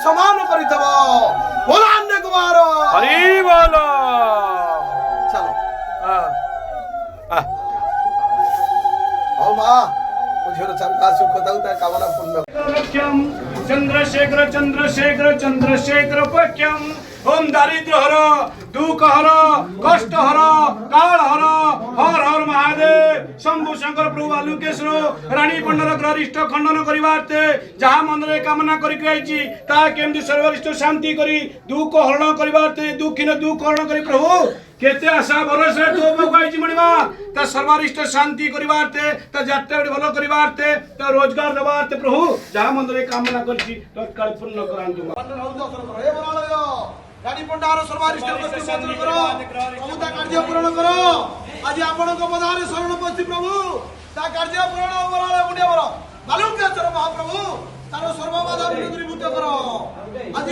समान करितब बोला अन्य कुमार हरि बोलो। चलो माँ मुझे चंका सुख दउता कामना पूर्ण चंद्रशेखर चंद्रशेखर चंद्रशेखर पक्यम ओम दारिद्र हर दुख हर कष्ट हर काल हर हर हर महादेव शंभु शंकर प्रभु बालुकेश्वर रानी पंडर ग्रहिष्ठ खंडन करवार्थे जहाँ मन रे कामना करी ता केमती सर्वरिष्ठ शांति करी दुख हरण करवार्थे दुखी दुख हरण करी प्रभु केते आशा भरोसा तो बगाई मणिमा ता सर्वरिष्ठ शांति करवार्थे ता जात्रा भलो करवार्थे ता रोजगार देवार्थे प्रभु जहाँ मन रे कामना करछि तत्काल पूर्ण करांतु रानी पंडार सर्वरिष्ठ प्रभु ता कार्य पूर्ण करो आज आपनक पदारे शरण पछि प्रभु ता कार्य पूर्ण बराले मुंडिया बर बालुकेश्वर महाप्रभु तार सर्व बाधा दूरीभूत करो आज